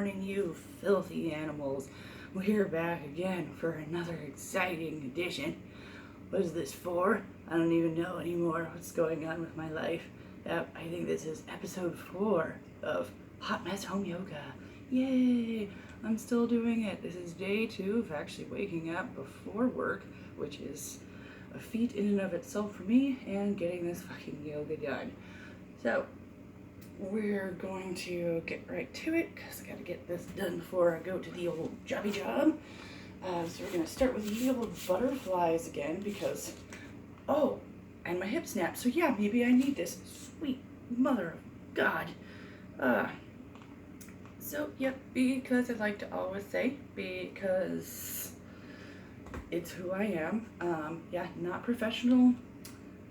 morning, you filthy animals. We're back again for another exciting edition. What is this for? I don't even know anymore what's going on with my life. I think this is episode 4 of Hot Mess Home Yoga. Yay! I'm still doing it. This is day 2 of actually waking up before work, which is a feat in and of itself for me, and getting this fucking yoga done. So, we're going to get right to it because I got to get this done before I go to the old jobby job. So we're going to start with the old butterflies again because, oh, and my hip snapped. So yeah, maybe I need this. Sweet mother of God. So yep, because I like to always say, because it's who I am. Yeah, not professional.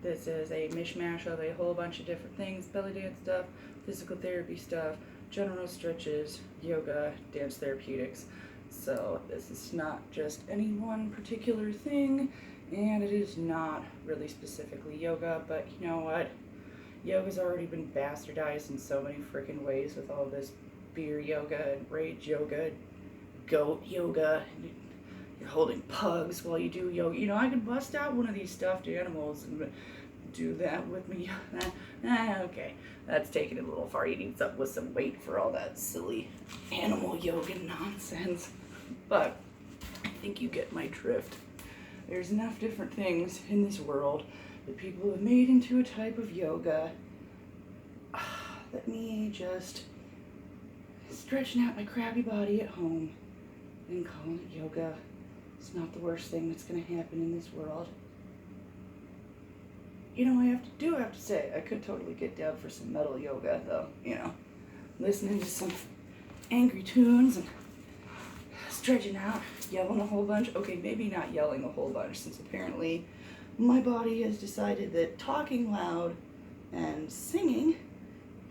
This is a mishmash of a whole bunch of different things: belly dance stuff, physical therapy stuff, general stretches, yoga, dance therapeutics. So this is not just any one particular thing, and it is not really specifically yoga, but you know what? Yoga's already been bastardized in so many freaking ways with all this beer yoga and rage yoga, goat yoga. You're holding pugs while you do yoga. You know, I could bust out one of these stuffed animals and do that with me. Okay, that's taking it a little far. You need something with some weight for all that silly animal yoga nonsense. But I think you get my drift. There's enough different things in this world that people have made into a type of yoga. Let me just stretching out my crabby body at home and calling it yoga. It's not the worst thing that's going to happen in this world. You know, I have to say, I could totally get down for some metal yoga, though, you know. Listening to some angry tunes and stretching out, yelling a whole bunch. Okay, maybe not yelling a whole bunch, since apparently my body has decided that talking loud and singing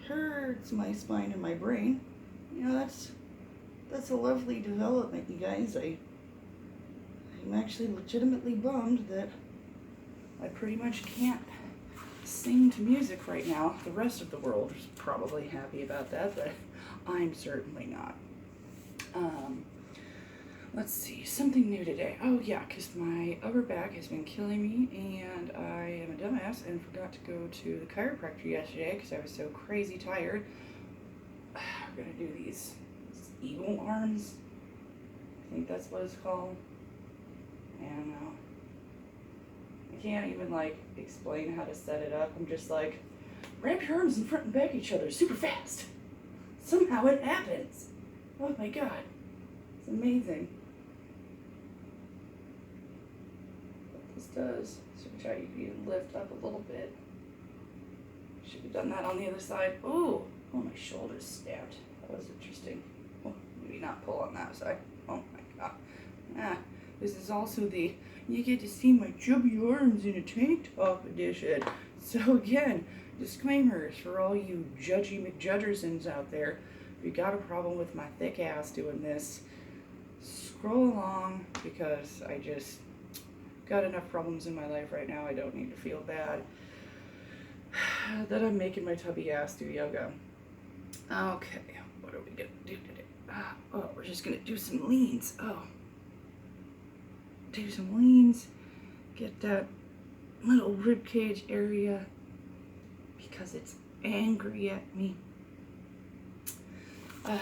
hurts my spine and my brain. You know, that's a lovely development, you guys. I'm actually legitimately bummed that I pretty much can't sing to music right now. The rest of the world is probably happy about that, but I'm certainly not. Let's see, something new today. Oh yeah, because my upper back has been killing me, and I am a dumbass and forgot to go to the chiropractor yesterday because I was so crazy tired. We're going to do these eagle arms. I think that's what it's called. I don't know. I can't even explain how to set it up. I'm just like, wrap your arms in front and back each other super fast. Somehow it happens. Oh my God. It's amazing. What this does, switch out, you can even lift up a little bit. Should have done that on the other side. Ooh, oh, my shoulder's stabbed. That was interesting. Oh, maybe not pull on that side. Oh my God. This is also the you get to see my chubby arms in a tank top edition. So again, disclaimers for all you judgy McJudgersons out there. If you got a problem with my thick ass doing this, scroll along, because I just got enough problems in my life right now. I don't need to feel bad that I'm making my tubby ass do yoga. Okay, what are we gonna do today? Oh, we're just gonna do some leans. Do some leans, get that little rib cage area because it's angry at me. We're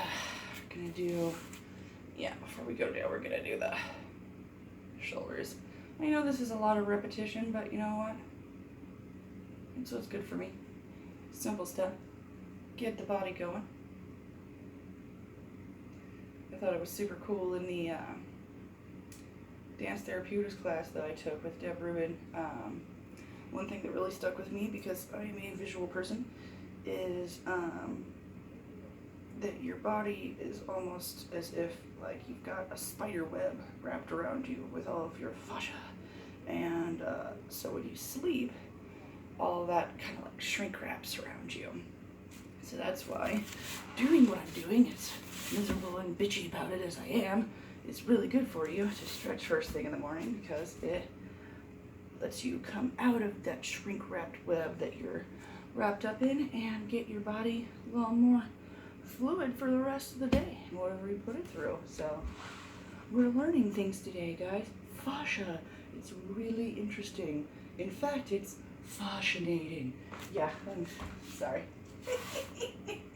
gonna do, before we go down, we're gonna do the shoulders. I know this is a lot of repetition, but you know what? It's what's good for me. Simple stuff. Get the body going. I thought it was super cool in the dance therapeutics class that I took with Deb Rubin. One thing that really stuck with me, because I am a visual person, is that your body is almost as if you've got a spider web wrapped around you with all of your fascia. And so when you sleep, all that kind of shrink wraps around you. So that's why doing what I'm doing, as miserable and bitchy about it as I am, it's really good for you to stretch first thing in the morning, because it lets you come out of that shrink-wrapped web that you're wrapped up in and get your body a little more fluid for the rest of the day, whatever we put it through. So we're learning things today, guys. Fascia. It's really interesting. In fact, it's fascinating. Yeah, I'm sorry.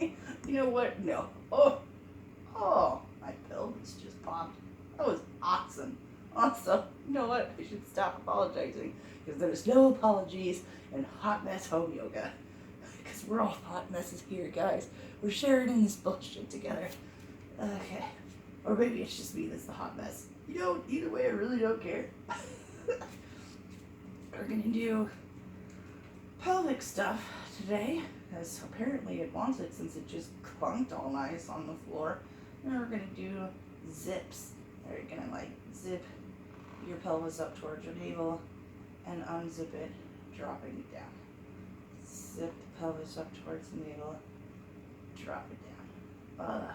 You know what? No. Oh, my pelvis just popped. That was awesome. Awesome. You know what? I should stop apologizing because there's no apologies in hot mess home yoga. Because we're all hot messes here, guys. We're sharing in this bullshit together. Okay. Or maybe it's just me that's the hot mess. You know, either way, I really don't care. We're gonna do pelvic stuff today, as apparently it wants it since it just clunked all nice on the floor. And we're gonna do zips. You're gonna like zip your pelvis up towards your navel and unzip it, dropping it down. Zip the pelvis up towards the navel, drop it down.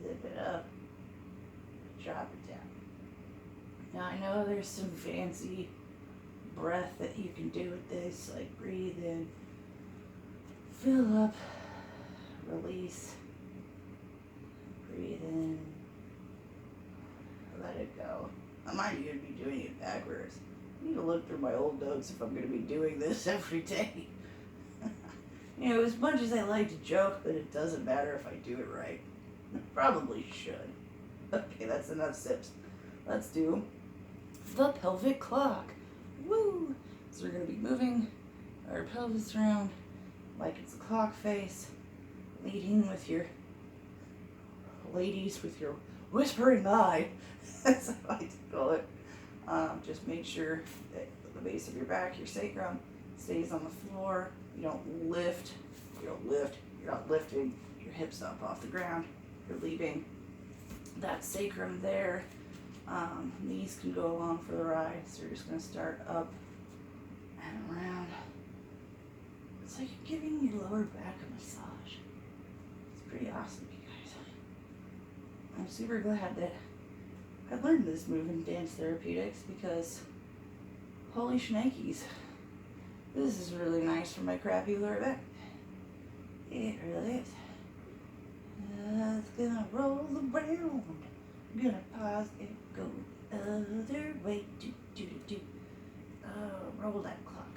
Zip it up, drop it down. Now I know there's some fancy breath that you can do with this, like breathe in, fill up, release, breathe in, let it go. I might even be doing it backwards. I need to look through my old notes if I'm going to be doing this every day. You know, as much as I like to joke, but it doesn't matter if I do it right. I probably should. Okay, that's enough sips. Let's do the pelvic clock. Woo! So we're going to be moving our pelvis around like it's a clock face, leading with your ladies with your whispering eye. That's how I like to call it. Just make sure that the base of your back, your sacrum, stays on the floor. You don't lift. You don't lift. You're not lifting your hips up off the ground. You're leaving that sacrum there. Knees can go along for the ride. So you're just going to start up and around. It's like you're giving your lower back a massage. It's pretty awesome, you guys. I'm super glad that I learned this move in dance therapeutics because holy shnikes, this is really nice for my crappy lower back. It really is. It's gonna roll around. Gonna pause it, go the other way. Do, do, do, do. Roll that clock.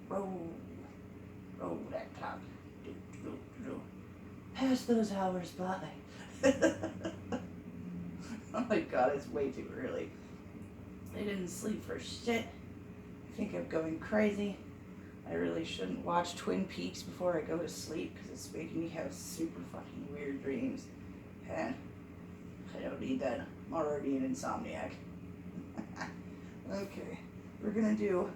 Roll that clock. Do, do, do. Pass those hours by. Oh my god, it's way too early. I didn't sleep for shit. I think I'm going crazy. I really shouldn't watch Twin Peaks before I go to sleep because it's making me have super fucking weird dreams. And I don't need that. I'm already an insomniac. Okay, we're gonna do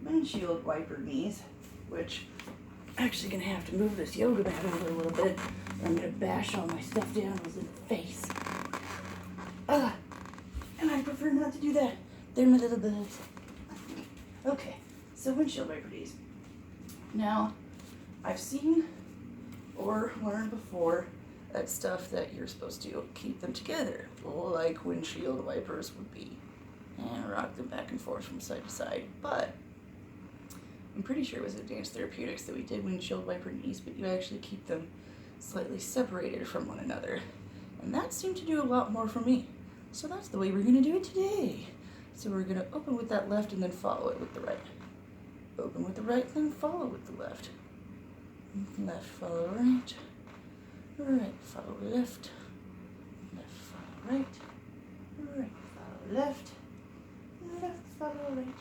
windshield wiper knees, which I'm actually gonna have to move this yoga mat over a little bit. I'm gonna bash all my stuff down in the face. And I prefer not to do that. They're my little bugs. Okay, so windshield wiper knees. Now, I've seen or learned before that stuff that you're supposed to keep them together, like windshield wipers would be, and rock them back and forth from side to side. But I'm pretty sure it was at Dance Therapeutics that we did windshield wiper knees, but you actually keep them slightly separated from one another. And that seemed to do a lot more for me. So that's the way we're going to do it today. So we're going to open with that left and then follow it with the right. Open with the right, then follow with the left. Left, follow right. Right, follow left. Left, follow right. Right, follow left. Left, follow right.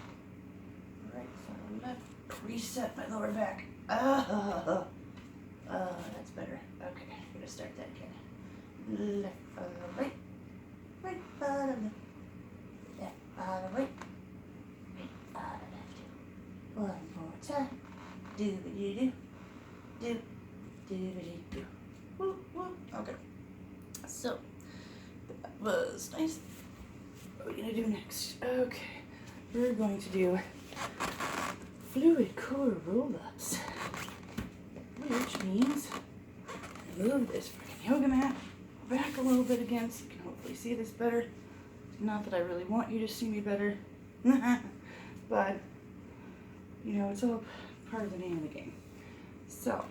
Right, follow left. Reset my lower back. That's better. Okay, I'm gonna start that again. Left, follow right. Right, follow left. Left, follow right. Right, follow left. One more time. Do-ba-doo-doo. Do. Do-ba-doo-doo. Woo, woo. Okay. So, that was nice. What are we gonna do next? Okay. We're going to do fluid core roll-ups, which means move this freaking yoga mat back a little bit again so you can hopefully see this better. Not that I really want you to see me better, but you know, it's all part of the name of the game. So,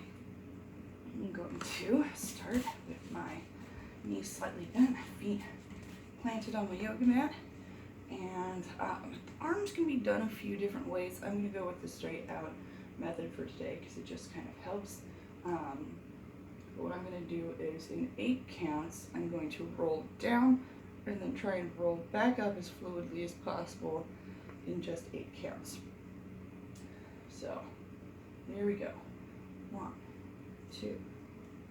I'm going to start with my knees slightly bent, feet planted on my yoga mat. And arms can be done a few different ways. I'm going to go with the straight out method for today because it just kind of helps. But what I'm going to do is in 8 counts, I'm going to roll down and then try and roll back up as fluidly as possible in just 8 counts. So, here we go. 1, 2,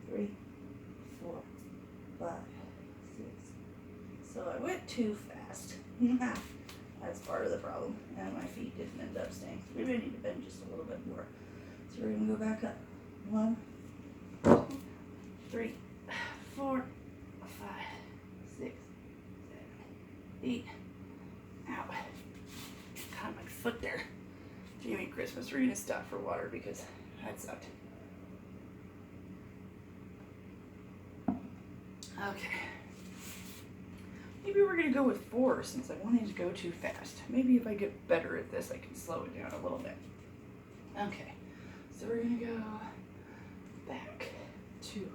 3, 4, 5, 6. So I went too fast. That's part of the problem. And my feet didn't end up staying. So maybe I need to bend just a little bit more. So we're going to go back up. 1, 2, 3, 4, 5, 6, 7, 8. Ow. Caught my foot there. Jamie Christmas, we're going to stop for water because that sucked. Okay. Maybe we're going to go with 4 since I wanted to go too fast. Maybe if I get better at this, I can slow it down a little bit. Okay. So we're going to go back, 2,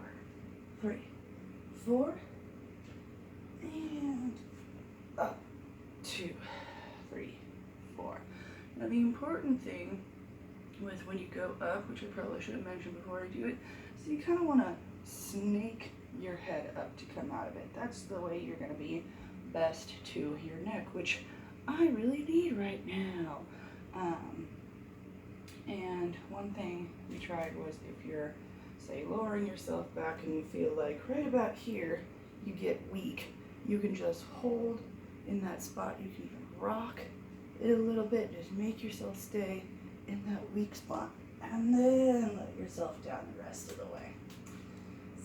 3, 4, and up, 2, 3, 4. Now the important thing with when you go up, which I probably should have mentioned before I do it, so you kind of want to snake your head up to come out of it. That's the way you're going to be best to your neck, which I really need right now. And one thing we tried was if you're, say, lowering yourself back and you feel like right about here you get weak, you can just hold in that spot. You can even rock it a little bit, just make yourself stay in that weak spot and then let yourself down the rest of the way.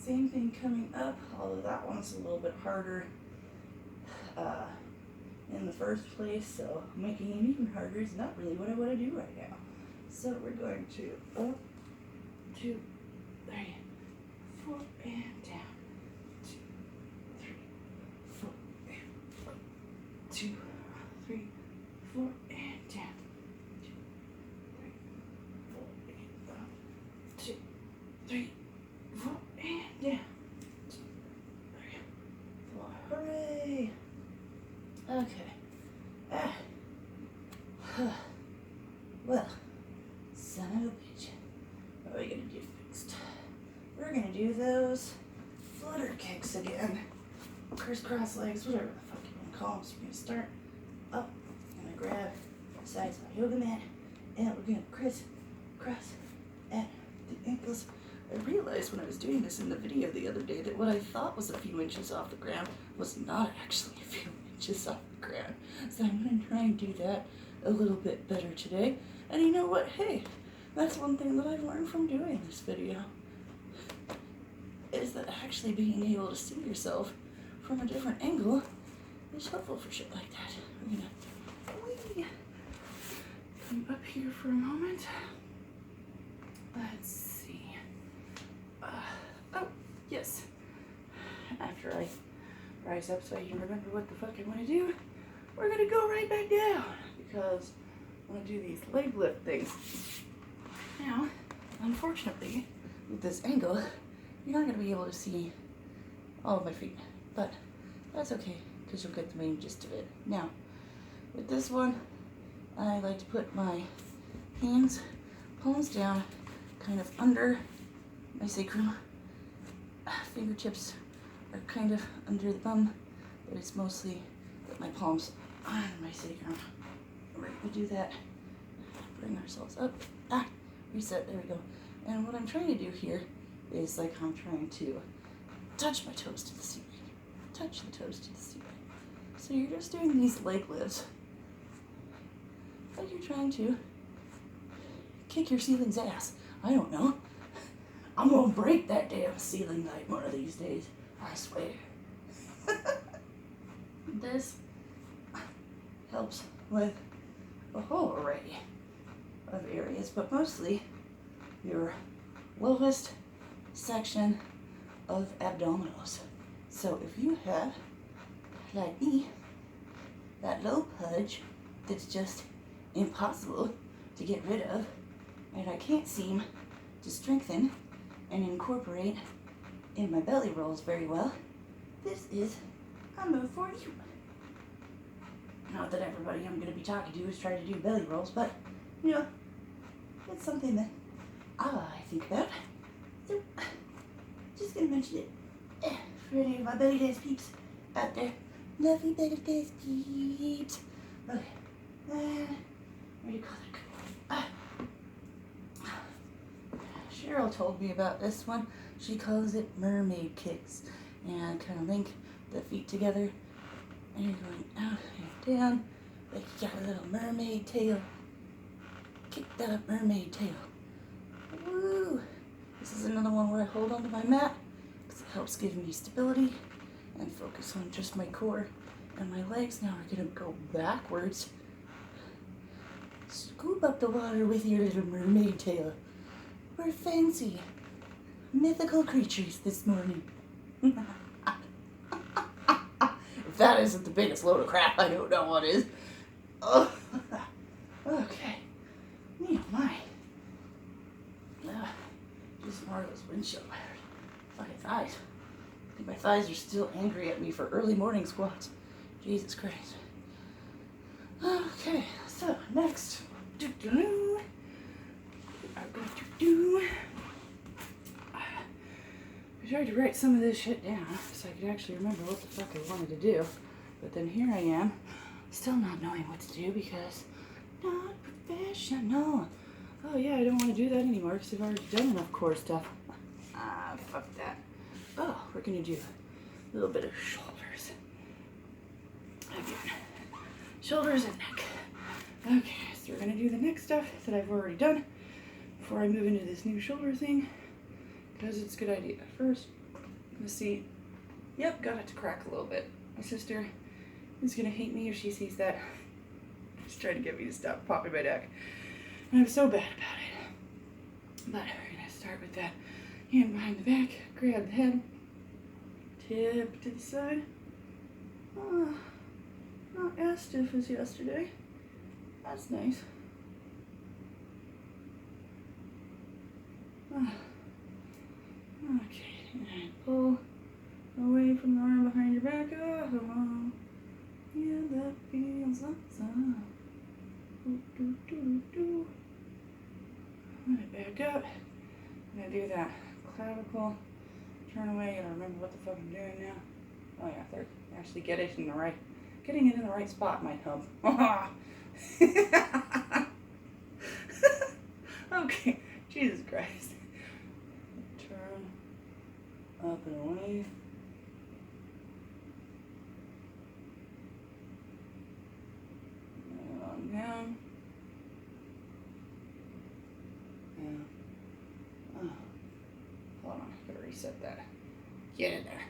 Same thing coming up, although that one's a little bit harder in the first place, so making it even harder is not really what I want to do right now. So we're going to up, 2, 3, 4, and down. 2, 3, 4, and up. 2, 3, 4, and down. 2, 3, 4, and up. 2, 3, 4, and down. 2, 3, 4. Hooray! Okay. Well, son of a bitch. What are we gonna do next? We're gonna do those flutter kicks again. Crisscross legs, whatever the fuck you wanna call them. So we're gonna start up. I'm gonna grab the sides of my yoga mat, and we're gonna crisscross at the ankles. I realized when I was doing this in the video the other day that what I thought was a few inches off the ground was not actually a few inches off the ground. So I'm going to try and do that a little bit better today. And you know what? Hey, that's one thing that I've learned from doing this video, is that actually being able to see yourself from a different angle is helpful for shit like that. We're going to come up here for a moment. Let's see. Oh, yes. After I rise up so I can remember what the fuck I want to do, we're going to go right back down because I want to do these leg lift things. Now, unfortunately, with this angle, you're not going to be able to see all of my feet, but that's okay because you'll get the main gist of it. Now, with this one, I like to put my hands, palms down, kind of under my sacrum. Fingertips are kind of under the bum, but it's mostly with my palms on my sacrum. We're going to do that. Bring ourselves up. Reset. There we go. And what I'm trying to do here is like I'm trying to touch my toes to the ceiling. Touch the toes to the ceiling. So you're just doing these leg lifts like you're trying to kick your ceiling's ass. I don't know. I'm gonna break that damn ceiling light one of these days. I swear. This helps with a whole array of areas, but mostly your lowest section of abdominals. So if you have, like me, that low pudge that's just impossible to get rid of, and I can't seem to strengthen and incorporate in my belly rolls very well, this is a move for you. Not that everybody I'm going to be talking to is trying to do belly rolls, but, you know, it's something that I think about. So, just going to mention it for any of my belly dance peeps out there. Lovely belly dance peeps. Okay, what do you call it? Cheryl told me about this one. She calls it mermaid kicks. And kind of link the feet together. And you're going out and down. Like you got a little mermaid tail. Kick that up, mermaid tail. Woo! This is another one where I hold onto my mat because it helps give me stability and focus on just my core. And my legs now are going to go backwards. Scoop up the water with your little mermaid tail. We're fancy, mythical creatures this morning. If that isn't the biggest load of crap, I don't know what is. Oh, okay. Oh my. Just more of those windshield wipers. Fucking thighs. I think my thighs are still angry at me for early morning squats. Jesus Christ. Okay, so next. I'm going to do. I tried to write some of this shit down so I could actually remember what the fuck I wanted to do. But then here I am, still not knowing what to do because not professional. Oh yeah, I don't want to do that anymore because I've already done enough core stuff. Fuck that. Oh, we're gonna do a little bit of shoulders. Again, shoulders and neck. Okay, so we're gonna do the neck stuff that I've already done before I move into this new shoulder thing because it's a good idea. First, let's see. Yep, got it to crack a little bit. My sister is gonna hate me if she sees that. She's trying to get me to stop popping my neck. And I'm so bad about it. But we're gonna start with that hand behind the back, grab the head, tip to the side. Not as stiff as yesterday. That's nice. Okay, and pull away from the arm behind your back. Oh, hello. Yeah, that feels awesome. I'm gonna back up. I'm gonna do that clavicle. Turn away. Gotta remember what the fuck I'm doing now. Oh yeah, they're actually getting it in the right spot might help. Okay, Jesus Christ. Turn up and away. And on down. And, hold on, I gotta reset that. Get in there.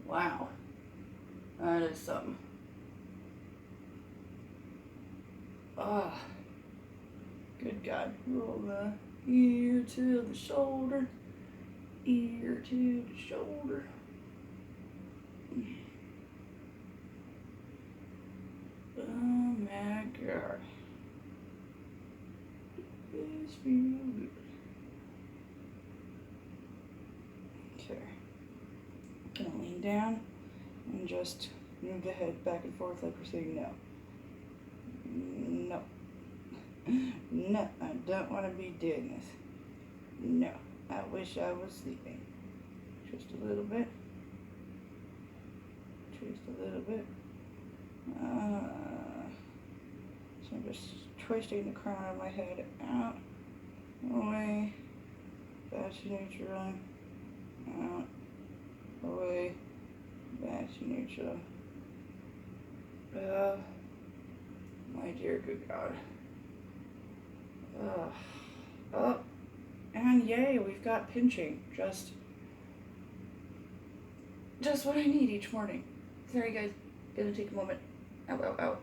Wow. That is something. Good God. Roll the ear to the shoulder. Ear to the shoulder. Oh my God. This feels good. Okay. Gonna lean down and just move the head back and forth like we're saying no. No. No, I don't want to be doing this. No, I wish I was sleeping. Just a little bit. Just a little bit. So I'm just twisting the crown of my head out, away, back to neutral, out, away, back to neutral. My dear good God. Oh, and yay, we've got pinching. Just what I need each morning. Sorry guys, gonna take a moment. Ow.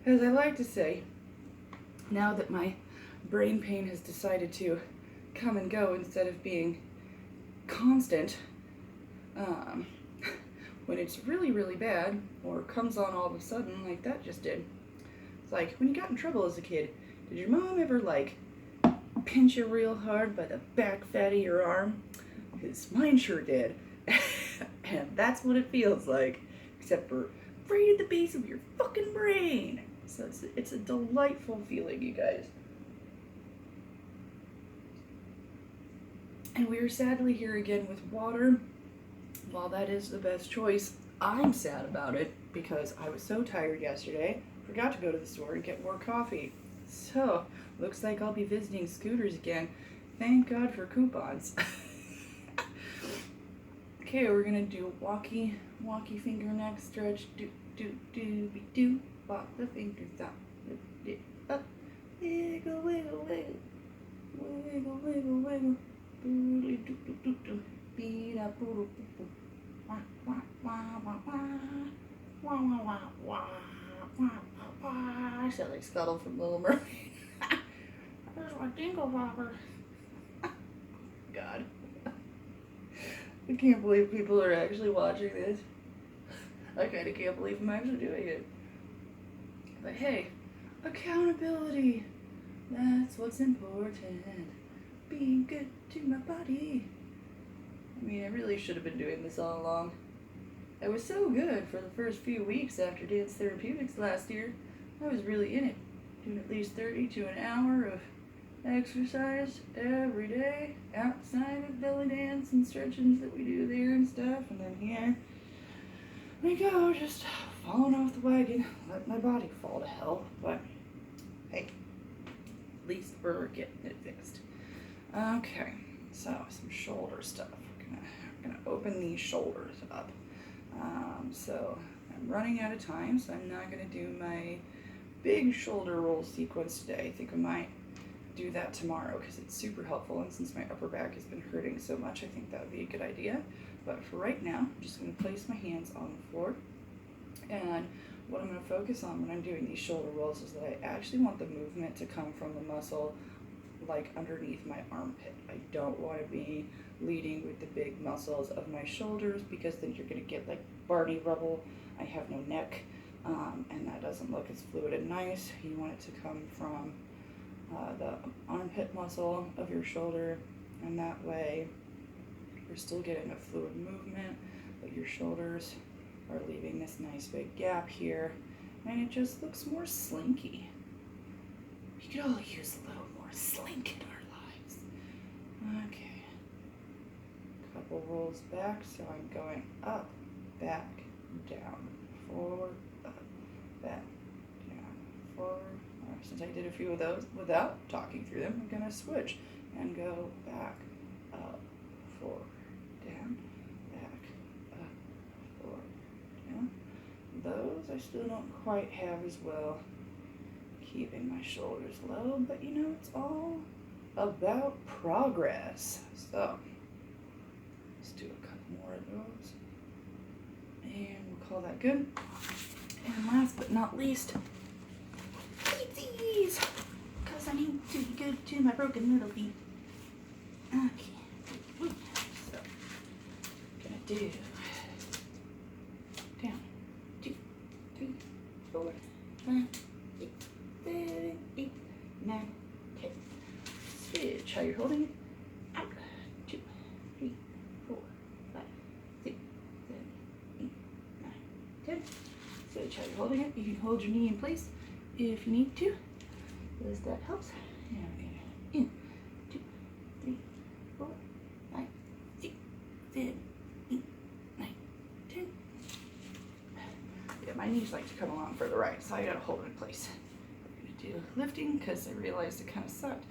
As I like to say, now that my brain pain has decided to come and go instead of being constant, when it's really, really bad, or comes on all of a sudden, like that just did. It's like, when you got in trouble as a kid, did your mom ever, like, pinch you real hard by the back fat of your arm? Because mine sure did. And that's what it feels like, except for right at the base of your fucking brain. So it's a delightful feeling, you guys. And we are sadly here again with water. While that is the best choice, I'm sad about it because I was so tired yesterday, forgot to go to the store and get more coffee. So, looks like I'll be visiting Scooters again. Thank God for coupons. Okay, we're gonna do walkie finger neck stretch. Do. Walk the fingers up. Lift it up. Wiggle, wiggle, wiggle. Wiggle, wiggle, wiggle. Doodly do do do do. Beat up, boo boo boo. Wah wah wah wah wah. Wah wah wah wah. Wah wah wah. I sound like Scuttle from Little Mermaid. There's my dingle bobber. God. I can't believe people are actually watching this. I kind of can't believe I'm actually doing it. But hey, accountability. That's what's important. Being good to my body. I mean, I really should have been doing this all along. I was so good for the first few weeks after Dance Therapeutics last year. I was really in it, doing at least 30 to an hour of exercise every day, outside of belly dance and stretchings that we do there and stuff, and then here we go, just falling off the wagon, let my body fall to hell, but hey, at least we're getting it fixed. Okay, so some shoulder stuff. We're gonna open these shoulders up. So I'm running out of time, so I'm not gonna do my big shoulder roll sequence today. I think I might do that tomorrow because it's super helpful, and since my upper back has been hurting so much, I think that would be a good idea. But for right now, I'm just going to place my hands on the floor, and what I'm going to focus on when I'm doing these shoulder rolls is that I actually want the movement to come from the muscle like underneath my armpit. I don't want to be leading with the big muscles of my shoulders because then you're going to get like Barney rubble. I have no neck, and that doesn't look as fluid and nice. You want it to come from the armpit muscle of your shoulder, and that way you're still getting a fluid movement, but your shoulders are leaving this nice big gap here, and it just looks more slinky. We could all use a little more slink in our lives. Okay, couple rolls back, so I'm going up, back, down, forward, up, back, down, forward. Since I did a few of those without talking through them, I'm going to switch and go back, up, forward, down, back, up, forward, down. Those I still don't quite have as well. Keeping my shoulders low, but you know, it's all about progress. So, let's do a couple more of those. And we'll call that good. And last but not least, these, because I need to be good to my broken little feet. Okay, so gonna do down, 2, 3, 4, 5, 6, 7, 8, 9, 10. Switch how you're holding it. Out. 2, 3, 4, 5, 6, 7, 8, 9, 10. Switch how you're holding it. You can hold your knee in place if you need to, because that helps. In 2, 3, 4, 5, 6, 7, 8, 9, 10. Yeah, my knees like to come along for the right, so I gotta hold it in place. I'm gonna do lifting because I realized it kind of sucked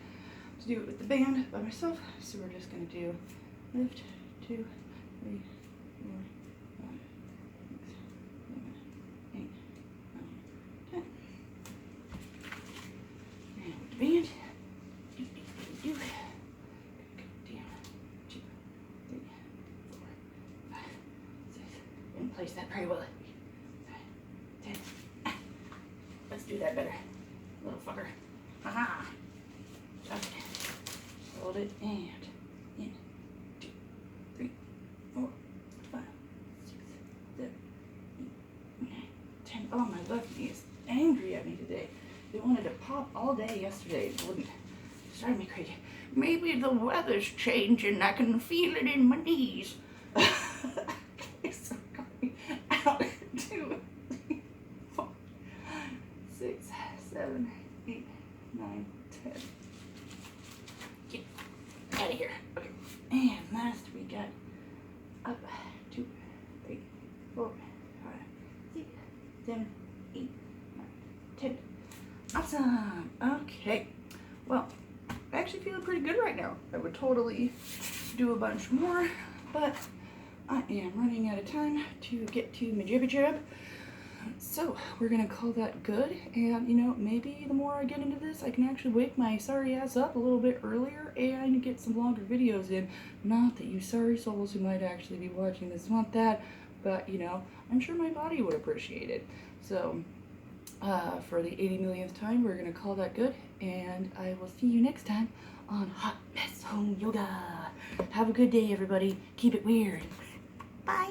to do it with the band by myself, so we're just gonna do lift 2, 3, 4, 5, 6, 7, 8, 9, 10. And with the band, do. Go down, 2, 3, 4, 5, 6. And place that pretty well. 5, 10. Let's do that better, little fucker. Aha. Okay. Hold it and in. 2, 3, 4, 5, 6, 7, oh, my left knee is angry at me today. It wanted to pop all day yesterday. It wouldn't. It's driving me crazy. Maybe the weather's changing. I can feel it in my knees. Okay, so going out. 2, 3, 4, 6, 7, 8, 9, 10. Get out of here. Okay. And last we got up. 2, 3, 4, 5, 6, 7, 8, 9, 10. Awesome. Okay. Well, I'm actually feeling pretty good right now. I would totally do a bunch more, but I am running out of time to get to my jibby jab. So we're gonna call that good. And you know, maybe the more I get into this, I can actually wake my sorry ass up a little bit earlier and get some longer videos in. Not that you sorry souls who might actually be watching this want that, but you know, I'm sure my body would appreciate it. So for the 80 millionth time, we're gonna call that good, and I will see you next time on Hot Mess Home Yoga. Have a good day, everybody. Keep it weird. Bye.